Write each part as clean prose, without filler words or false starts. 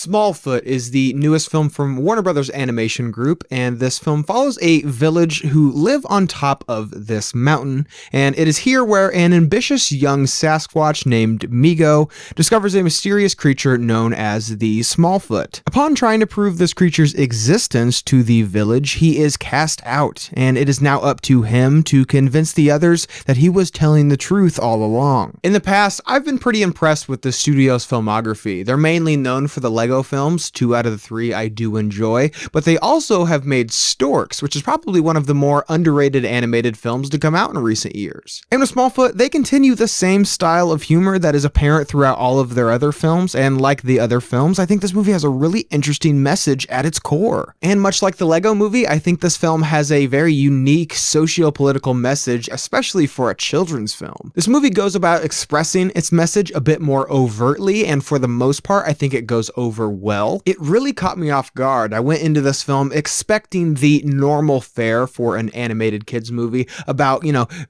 Smallfoot is the newest film from Warner Brothers Animation Group, and this film follows a village who live on top of this mountain, and it is here where an ambitious young Sasquatch named Migo discovers a mysterious creature known as the Smallfoot. Upon trying to prove this creature's existence to the village, he is cast out, and it is now up to him to convince the others that he was telling the truth all along. In the past, I've been pretty impressed with the studio's filmography. They're mainly known for the Lego films, 2 out of the 3 I do enjoy, but they also have made Storks, which is probably one of the more underrated animated films to come out in recent years. And with Smallfoot, they continue the same style of humor that is apparent throughout all of their other films, and like the other films, I think this movie has a really interesting message at its core. And much like the Lego movie, I think this film has a very unique socio-political message, especially for a children's film. This movie goes about expressing its message a bit more overtly, and for the most part, I think it goes over well. It really caught me off guard. I went into this film expecting the normal fare for an animated kids movie about,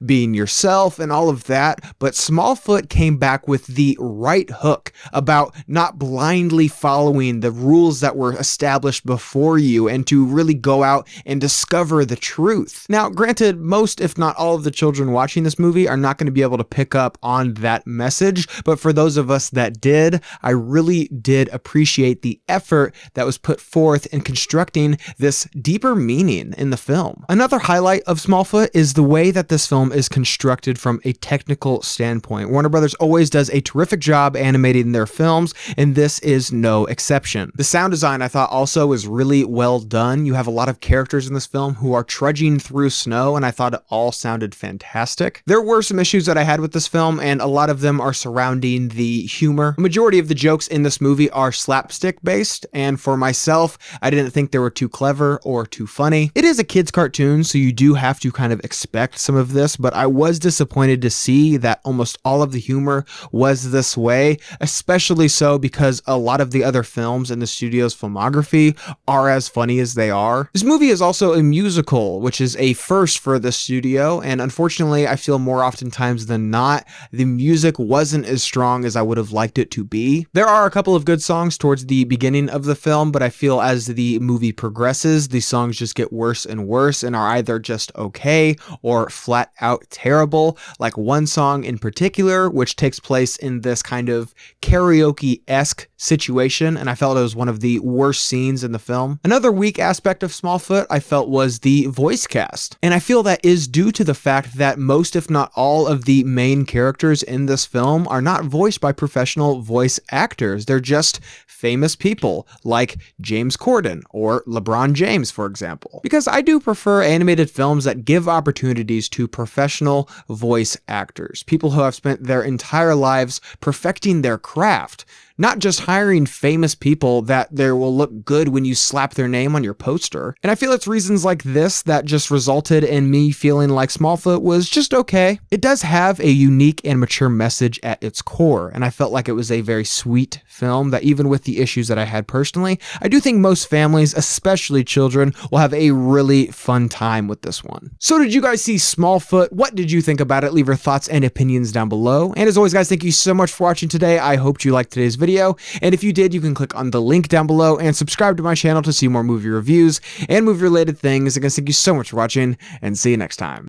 being yourself and all of that, but Smallfoot came back with the right hook about not blindly following the rules that were established before you and to really go out and discover the truth. Now, granted, most if not all of the children watching this movie are not going to be able to pick up on that message, but for those of us that did, I really did appreciate the effort that was put forth in constructing this deeper meaning in the film. Another highlight of Smallfoot is the way that this film is constructed from a technical standpoint. Warner Brothers always does a terrific job animating their films, and this is no exception. The sound design, I thought, also is really well done. You have a lot of characters in this film who are trudging through snow, and I thought it all sounded fantastic. There were some issues that I had with this film, and a lot of them are surrounding the humor. A majority of the jokes in this movie are slapstick based, and for myself, I didn't think they were too clever or too funny. It is a kid's cartoon, so you do have to kind of expect some of this, but I was disappointed to see that almost all of the humor was this way, especially so because a lot of the other films in the studio's filmography are as funny as they are. This movie is also a musical, which is a first for the studio, and unfortunately, I feel more oftentimes than not, the music wasn't as strong as I would have liked it to be. There are a couple of good songs towards the beginning of the film, but I feel as the movie progresses, the songs just get worse and worse and are either just okay or flat out terrible. Like one song in particular, which takes place in this kind of karaoke-esque situation, and I felt it was one of the worst scenes in the film. Another weak aspect of Smallfoot I felt was the voice cast, and I feel that is due to the fact that most if not all of the main characters in this film are not voiced by professional voice actors. They're just famous people like James Corden or LeBron James, for example. Because I do prefer animated films that give opportunities to professional voice actors, people who have spent their entire lives perfecting their craft, not just hiring famous people that they will look good when you slap their name on your poster. And I feel it's reasons like this that just resulted in me feeling like Smallfoot was just okay. It does have a unique and mature message at its core, and I felt like it was a very sweet film that even with the issues that I had personally, I do think most families, especially children, will have a really fun time with this one. So did you guys see Smallfoot? What did you think about it? Leave your thoughts and opinions down below. And as always, guys, thank you so much for watching today. I hope you liked today's video. And if you did, you can click on the link down below and subscribe to my channel to see more movie reviews and movie related things. Again, thank you so much for watching, and see you next time.